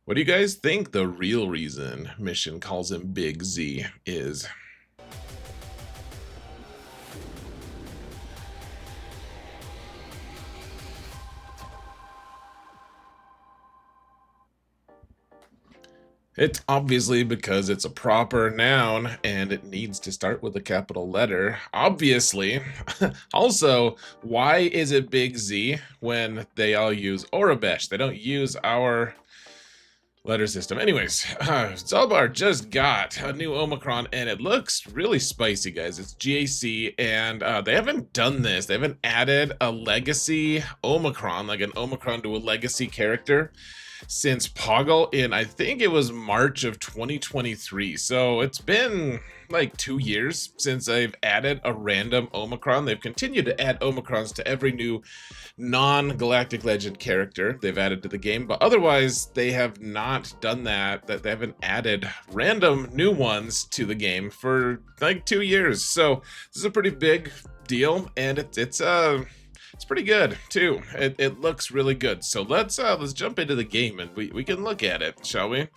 What do you guys think the real reason Mission calls him Big Z is? It's obviously because it's a proper noun and it needs to start with a capital letter. Obviously. Also, why is it Big Z when they all use Orabesh? They don't use our letter system. Anyways, Zaalbar just got a new Omicron and it looks really spicy, guys. It's GAC and they haven't done this. They haven't added a legacy Omicron, like an Omicron to a legacy character, since Poggle in, I think it was March of 2023. So it's been like 2 years since I've added a random Omicron. They've continued to add Omicrons to every new non-Galactic Legend character they've added to the game, but otherwise they have not done that. They haven't added random new ones to the game for like 2 years. So this is a pretty big deal, and it's pretty good too. It looks really good. So let's jump into the game and we can look at it, shall we?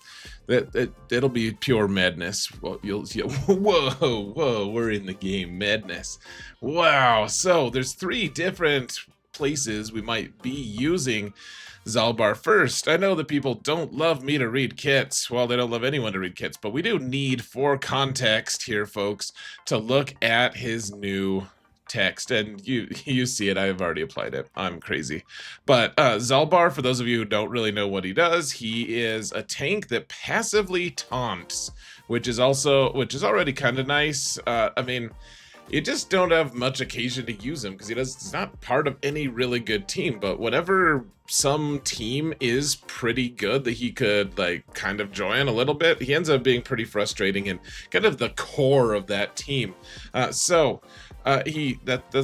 It'll be pure madness. Well, you'll see. Whoa, we're in the game. Madness. Wow. So there's 3 different places we might be using Zaalbar. First, I know that people don't love me to read kits. Well, they don't love anyone to read kits, but we do need, for context here, folks, to look at his new text, and you see it. I've already applied it. I'm crazy. But Zaalbar, for those of you who don't really know what he does, he is a tank that passively taunts, which is already kind of nice. I mean, you just don't have much occasion to use him because he's not part of any really good team, but whenever some team is pretty good that he could like kind of join a little bit, he ends up being pretty frustrating and kind of the core of that team. That's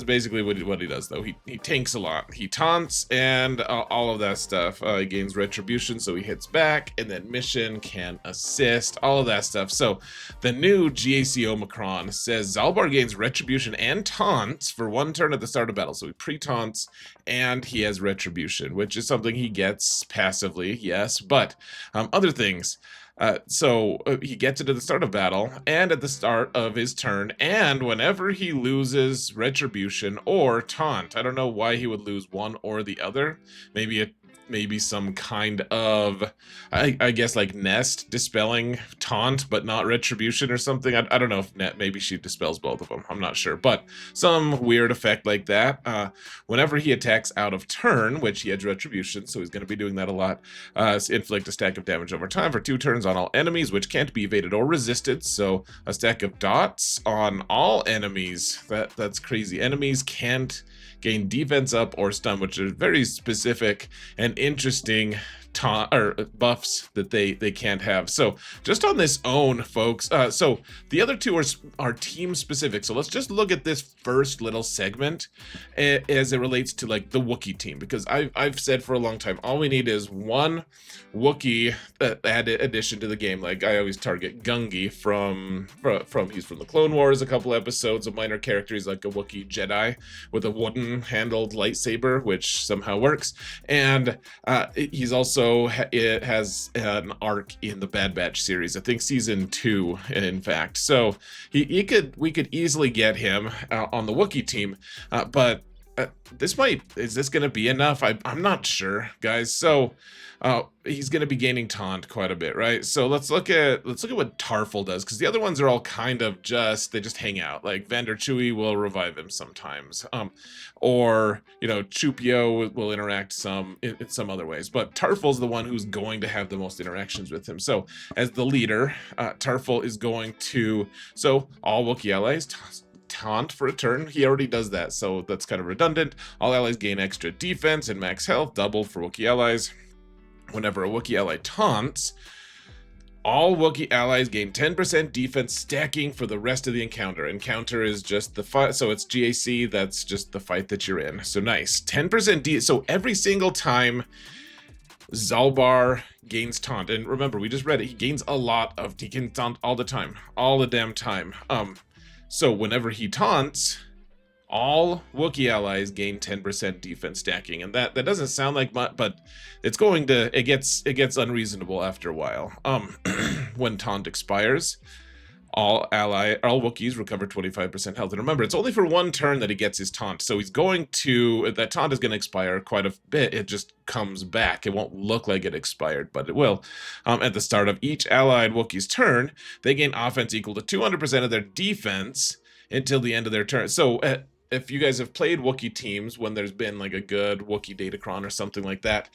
basically what he does, though. He tanks a lot. He taunts and all of that stuff. He gains retribution, so he hits back, and then mission can assist, all of that stuff. So the new GAC Omicron says Zaalbar gains retribution and taunts for 1 turn at the start of battle. So he pre-taunts and he has retribution, which is something he gets passively, yes, but other things. So he gets it at the start of battle and at the start of his turn, and whenever he loses retribution or taunt. I don't know why he would lose one or the other. Maybe some kind of, I guess, like Nest dispelling taunt but not retribution or something. I don't know if maybe she dispels both of them. I'm not sure, but some weird effect like that. Whenever he attacks out of turn, which he has retribution, so he's going to be doing that a lot, inflict a stack of damage over time for 2 turns on all enemies, which can't be evaded or resisted. So a stack of dots on all enemies. That's crazy. Enemies can't gain defense up or stun, which are very specific and interesting buffs that they can't have. So just on this own, folks, so the other 2 are team specific. So let's just look at this first little segment as it relates to like the Wookiee team, because I've said for a long time all we need is one Wookiee added addition to the game. Like I always target Gungi from he's from the Clone Wars, a couple episodes, a minor character. He's like a Wookiee Jedi with a wooden handled lightsaber, which somehow works, and he's also it has an arc in the Bad Batch series, I think season 2, in fact. So we could easily get him on the Wookiee team, but is this going to be enough? I'm not sure, guys. So he's going to be gaining taunt quite a bit, right? So let's look at what Tarful does, because the other ones are all kind of they just hang out. Like Vander Chewie will revive him sometimes, or Chupio will interact in some other ways. But Tarful's the one who's going to have the most interactions with him. So as the leader, Tarful is going to all Wookiee allies taunt for a turn. He already does that, so that's kind of redundant. All allies gain extra defense and max health, double for Wookiee allies. Whenever a Wookiee ally taunts, all Wookiee allies gain 10% defense stacking for the rest of the encounter. Encounter is just the fight, so it's GAC, that's just the fight that you're in. So nice. 10% so every single time Zaalbar gains taunt, and remember, we just read it, he can taunt all the time. All the damn time. So whenever he taunts, all Wookiee allies gain 10% defense stacking, and that doesn't sound like much, but it gets unreasonable after a while. When taunt expires, all Wookiees recover 25% health. And remember, it's only for one turn that he gets his taunt. So that taunt is going to expire quite a bit. It just comes back. It won't look like it expired, but it will. At the start of each allied Wookiee's turn, they gain offense equal to 200% of their defense until the end of their turn. So if you guys have played Wookiee teams when there's been like a good Wookiee Datacron or something like that,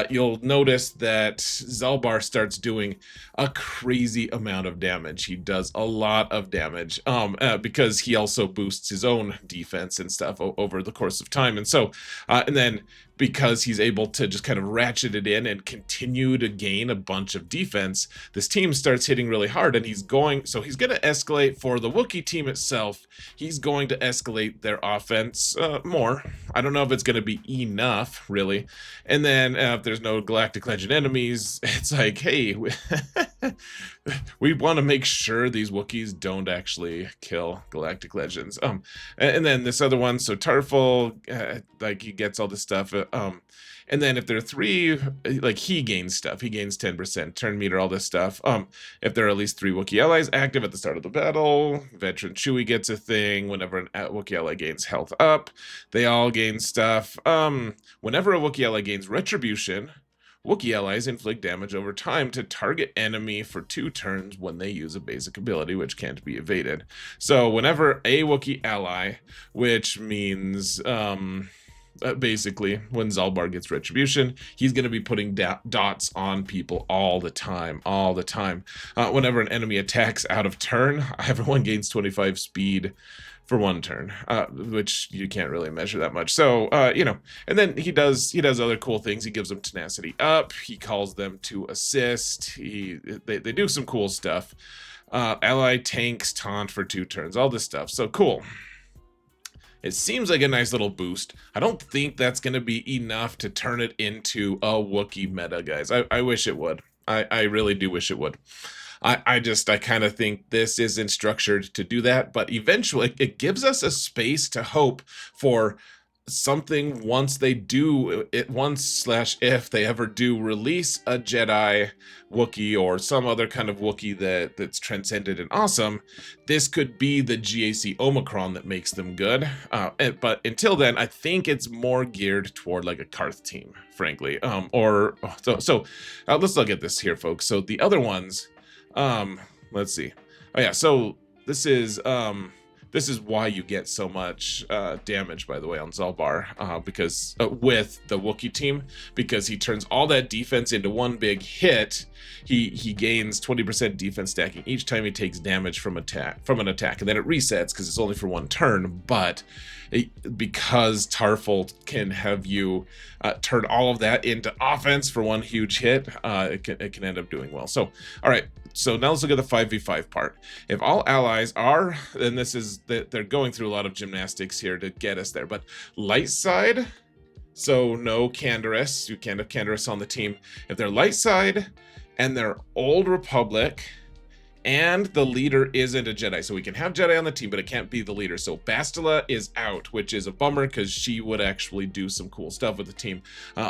you'll notice that Zaalbar starts doing a crazy amount of damage. He does a lot of damage because he also boosts his own defense and stuff over the course of time. And so, and then because he's able to just kind of ratchet it in and continue to gain a bunch of defense, this team starts hitting really hard, and he's going to escalate for the Wookiee team itself. He's going to escalate their offense more. I don't know if it's going to be enough, really. And then if there's no Galactic Legend enemies, it's like, hey, we want to make sure these Wookiees don't actually kill Galactic Legends. And then this other one, so Tarful, like he gets all this stuff. And then if there are three, like he gains stuff. He gains 10%, turn meter, all this stuff. If there are at least 3 Wookiee allies active at the start of the battle, Veteran Chewie gets a thing. Whenever an Wookiee ally gains health up, they all gain stuff. Whenever a Wookiee ally gains retribution, Wookiee allies inflict damage over time to target enemy for 2 turns when they use a basic ability, which can't be evaded. So whenever a Wookiee ally, which means basically when Zaalbar gets retribution, he's going to be putting dots on people all the time. Whenever an enemy attacks out of turn, everyone gains 25 speed for 1 turn, which you can't really measure that much. So, and then he does other cool things. He gives them tenacity up. He calls them to assist. They do some cool stuff. Ally tanks taunt for 2 turns, all this stuff. So cool. It seems like a nice little boost. I don't think that's going to be enough to turn it into a Wookiee meta, guys. I wish it would. I really do wish it would. I kind of think this isn't structured to do that, but eventually it gives us a space to hope for something once they do it, if they ever do release a Jedi Wookiee or some other kind of Wookiee that's transcended and awesome. This could be the GAC Omicron that makes them good. But until then, I think it's more geared toward like a Karth team, frankly. Let's look at this here, folks. So the other ones, let's see. Oh yeah, so this is why you get so much damage, by the way, on Zaalbar, because with the Wookiee team, because he turns all that defense into one big hit. He gains 20% defense stacking each time he takes damage from an attack, and then it resets because it's only for 1 turn. But because Tarful can have you turn all of that into offense for 1 huge hit, it can end up doing well. So, all right. So now let's look at the 5v5 part. If all allies are, and they're going through a lot of gymnastics here to get us there, but light side, so no Canderous, you can't have Canderous on the team. If they're light side and they're Old Republic, and the leader isn't a Jedi, so we can have Jedi on the team, but it can't be the leader. So Bastila is out, which is a bummer because she would actually do some cool stuff with the team.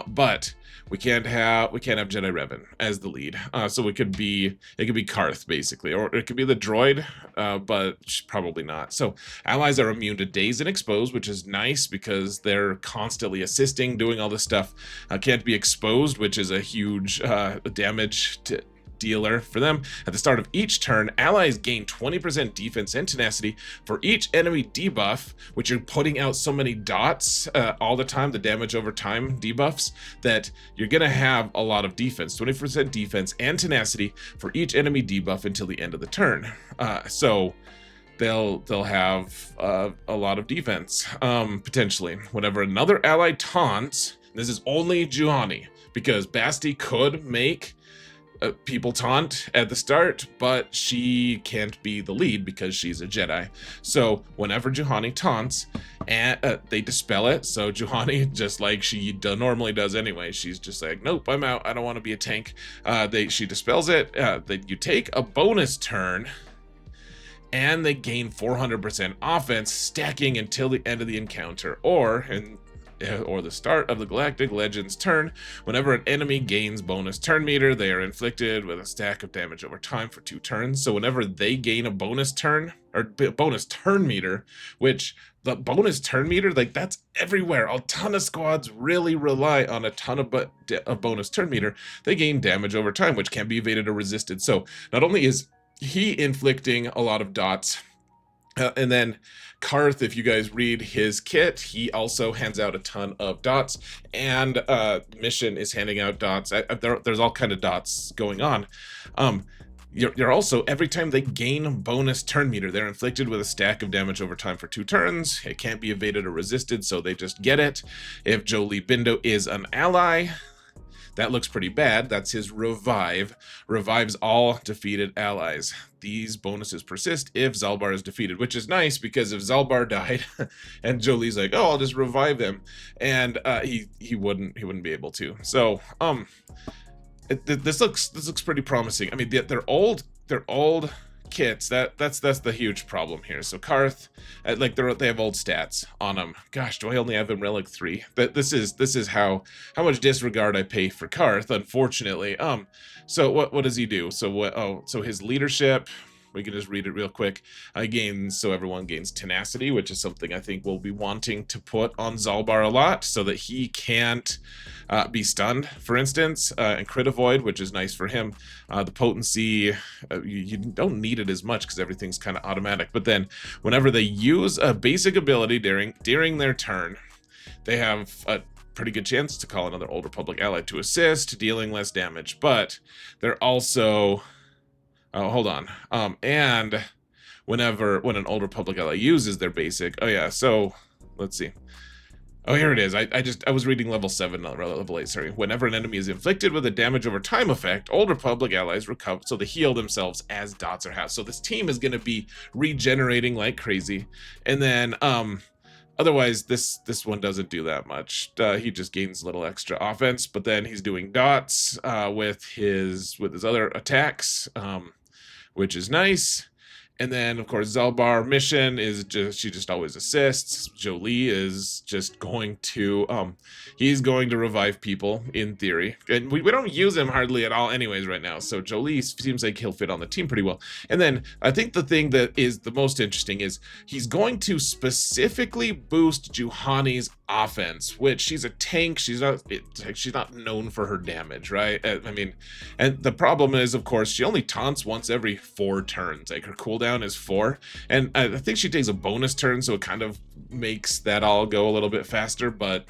But we can't have Jedi Revan as the lead. So it could be Karth basically, or it could be the droid, but probably not. So allies are immune to daze and expose, which is nice because they're constantly assisting, doing all this stuff. Can't be exposed, which is a huge damage dealer for them. At the start of each turn, allies gain 20% defense and tenacity for each enemy debuff, which you're putting out so many dots all the time, the damage over time debuffs, that you're gonna have a lot of defense, 20% defense and tenacity for each enemy debuff until the end of the turn. So they'll have a lot of defense, potentially. Whenever another ally taunts, this is only Juhani, because Basti could make people taunt at the start, but she can't be the lead because she's a Jedi. So whenever Juhani taunts, and they dispel it, so Juhani, just like she normally does anyway, she's just like, nope, I'm out, I don't want to be a tank. She dispels it. You take a bonus turn, and they gain 400% offense, stacking until the end of the encounter, or the start of the Galactic Legends turn. Whenever an enemy gains bonus turn meter, they are inflicted with a stack of damage over time for 2 turns. So whenever they gain a bonus turn, or bonus turn meter, which the bonus turn meter, like, that's everywhere. A ton of squads really rely on a ton of bonus turn meter. They gain damage over time, which can be evaded or resisted. So not only is he inflicting a lot of dots, and then Karth, if you guys read his kit, he also hands out a ton of dots, and Mission is handing out dots. There's all kind of dots going on. You're also, every time they gain bonus turn meter, they're inflicted with a stack of damage over time for 2 turns. It can't be evaded or resisted, so they just get it. If Jolie Bindo is an ally, that looks pretty bad. That's his revive. Revives all defeated allies. These bonuses persist if Zaalbar is defeated, which is nice, because if Zaalbar died and Jolie's like, oh, I'll just revive him, and he wouldn't be able to. So this looks pretty promising. I mean, they're old kits. That's the huge problem here. So Karth, like, they have old stats on them. Gosh, do I only have him Relic 3? This is how much disregard I pay for Karth, unfortunately. So what does he do? So his leadership, we can just read it real quick. So everyone gains tenacity, which is something I think we'll be wanting to put on Zaalbar a lot, so that he can't be stunned, for instance, and crit avoid, which is nice for him. The potency, you don't need it as much because everything's kind of automatic. But then whenever they use a basic ability during their turn, they have a pretty good chance to call another Old Republic ally to assist, dealing less damage. But they're also... Oh, hold on. And when an Old Republic ally uses their basic... Oh, yeah, so let's see. Oh, here it is. I was reading level 7, not level 8, sorry. Whenever an enemy is inflicted with a damage over time effect, Old Republic allies recover, so they heal themselves as dots are halved. So this team is going to be regenerating like crazy. And then, otherwise, this one doesn't do that much. He just gains a little extra offense, but then he's doing dots with his other attacks, which is nice. And then, of course, Zaalbar Mission is she just always assists. Jolie is just going to, he's going to revive people, in theory. And we don't use him hardly at all anyways right now. So Jolie seems like he'll fit on the team pretty well. And then I think the thing that is the most interesting is he's going to specifically boost Juhani's offense, which she's a tank. She's not known for her damage, right? I mean, and the problem is, of course, she only taunts once every 4 turns. Like, her cooldown is 4, and I think she takes a bonus turn, so it kind of makes that all go a little bit faster. But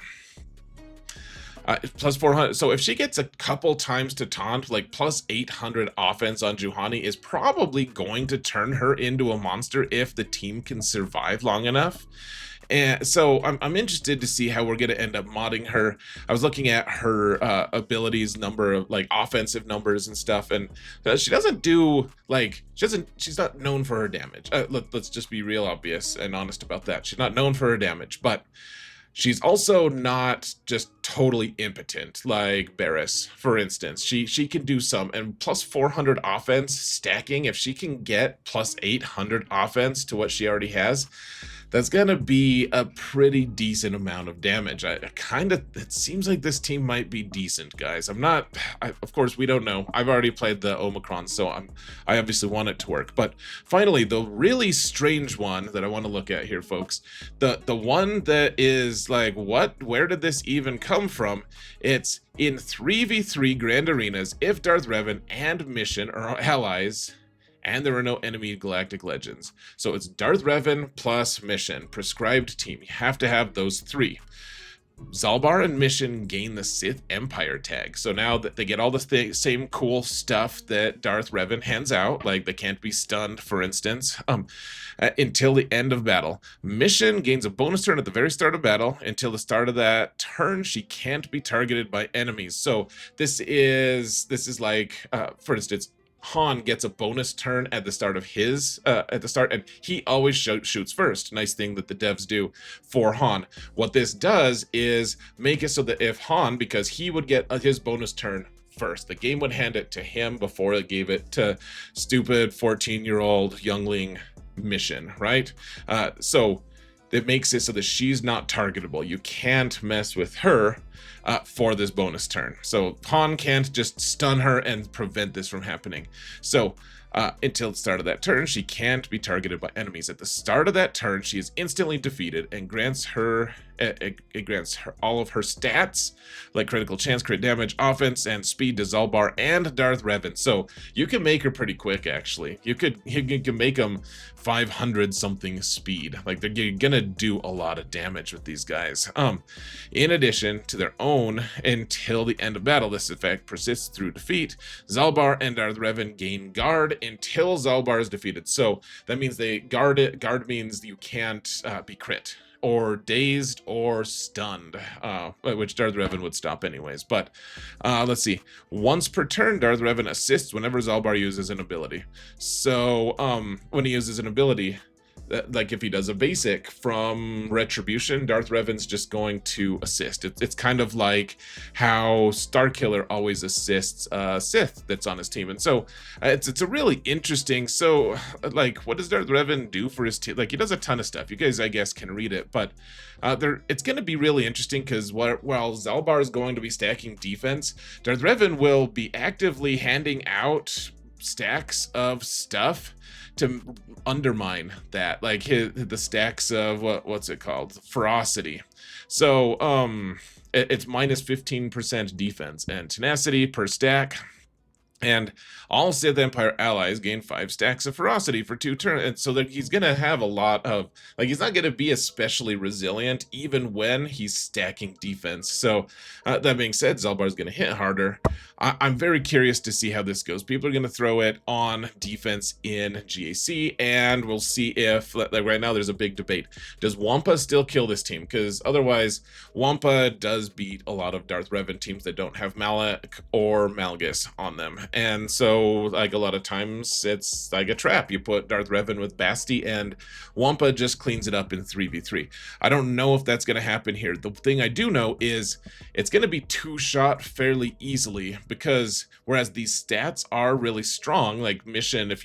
plus 400, so if she gets a couple times to taunt, like plus 800 offense on Juhani is probably going to turn her into a monster if the team can survive long enough. And so I'm interested to see how we're going to end up modding her. I was looking at her abilities, number of like offensive numbers and stuff, and she doesn't do like, she's not known for her damage. Let's just be real obvious and honest about that. She's not known for her damage, but she's also not just totally impotent like Barriss, for instance. She can do some, and plus 400 offense stacking, if she can get plus 800 offense to what she already has, that's gonna be a pretty decent amount of damage. It seems like this team might be decent, guys. Of course, we don't know. I've already played the Omicron, so I obviously want it to work. But finally, the really strange one that I want to look at here, folks, the one that is like, what? Where did this even come from? It's in 3v3 Grand Arenas, if Darth Revan and Mission are allies, and there are no enemy Galactic Legends. So it's Darth Revan plus Mission, prescribed team. You have to have those 3. Zaalbar and Mission gain the Sith Empire tag. So now that they get all the same cool stuff that Darth Revan hands out, like they can't be stunned, for instance, until the end of battle. Mission gains a bonus turn at the very start of battle. Until the start of that turn, she can't be targeted by enemies. So this is like, for instance, Han gets a bonus turn at the start of his, and he always shoots first. Nice thing that the devs do for Han. What this does is make it so that if Han, because he would get his bonus turn first, the game would hand it to him before it gave it to stupid 14-year-old youngling mission, right? So it makes it so that she's not targetable. You can't mess with her for this bonus turn. So Han can't just stun her and prevent this from happening. So until the start of that turn, she can't be targeted by enemies. At the start of that turn, she is instantly defeated and grants her it grants her all of her stats, like critical chance, crit damage, offense, and speed to Zaalbar and Darth Revan. So you can make her pretty quick, actually. You can make them 500 something speed. Like you're gonna do a lot of damage with these guys. In addition to their own, until the end of battle, this effect persists through defeat. Zaalbar and Darth Revan gain guard until Zaalbar is defeated. So that means they guard it. Guard means you can't be crit or dazed or stunned, which Darth Revan would stop anyways. But let's see. Once per turn, Darth Revan assists whenever Zaalbar uses an ability. So when he uses an ability, like if he does a basic from Retribution, Darth Revan's just going to assist. It's kind of like how Starkiller always assists Sith that's on his team. And so it's a really interesting, so like what does Darth Revan do for his team? Like he does a ton of stuff. You guys, I guess, can read it, but it's going to be really interesting because while Zaalbar is going to be stacking defense, Darth Revan will be actively handing out stacks of stuff to undermine that, like the stacks of what's it called, ferocity. So it's minus 15% defense and tenacity per stack. And all Sith Empire allies gain 5 stacks of ferocity for 2 turns. And so that he's going to have a lot of, like, he's not going to be especially resilient even when he's stacking defense. So that being said, Zaalbar is going to hit harder. I'm very curious to see how this goes. People are going to throw it on defense in GAC, and we'll see if, like right now, there's a big debate. Does Wampa still kill this team? Because otherwise, Wampa does beat a lot of Darth Revan teams that don't have Malak or Malgus on them. And so, like, a lot of times, it's like a trap. You put Darth Revan with Basti, and Wampa just cleans it up in 3v3. I don't know if that's going to happen here. The thing I do know is it's going to be 2-shot fairly easily, because whereas these stats are really strong, like mission, if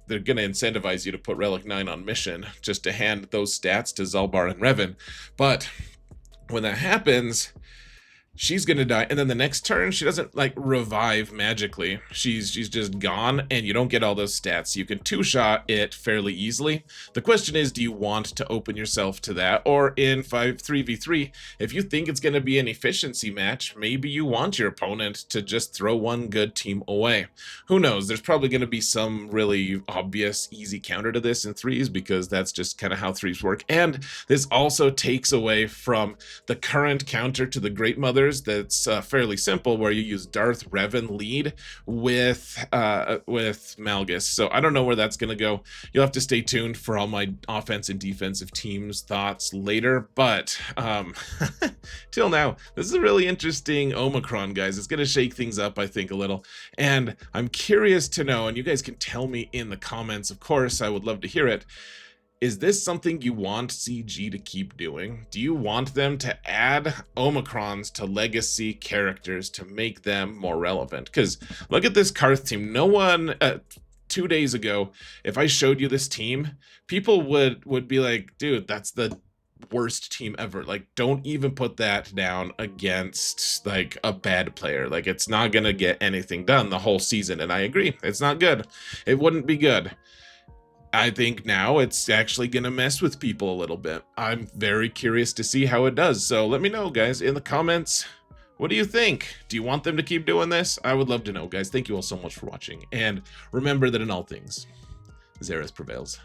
they're going to incentivize you to put Relic 9 on mission just to hand those stats to Zaalbar and Revan. But when that happens, she's gonna die, and then the next turn she doesn't like revive magically. She's just gone, and you don't get all those stats. You can 2-shot it fairly easily. The question is, do you want to open yourself to that? Or in 3v3, if you think it's gonna be an efficiency match, maybe you want your opponent to just throw one good team away. Who knows? There's probably gonna be some really obvious easy counter to this in 3s, because that's just kind of how 3s work. And this also takes away from the current counter to the Great Mother that's fairly simple, where you use Darth Revan lead with Malgus. So I don't know where that's going to go. You'll have to stay tuned for all my offense and defensive teams thoughts later. But till now, this is a really interesting Omicron, guys. It's going to shake things up, I think, a little. And I'm curious to know, and you guys can tell me in the comments, of course, I would love to hear it. Is this something you want CG to keep doing? Do you want them to add Omicrons to legacy characters to make them more relevant? Because look at this Karth team. No one, 2 days ago, if I showed you this team, people would be like, dude, that's the worst team ever. Like, don't even put that down against like a bad player. Like, it's not gonna get anything done the whole season. And I agree, it's not good. It wouldn't be good. I think now it's actually going to mess with people a little bit. I'm very curious to see how it does. So let me know, guys, in the comments. What do you think? Do you want them to keep doing this? I would love to know, guys. Thank you all so much for watching. And remember that in all things, Xeris prevails.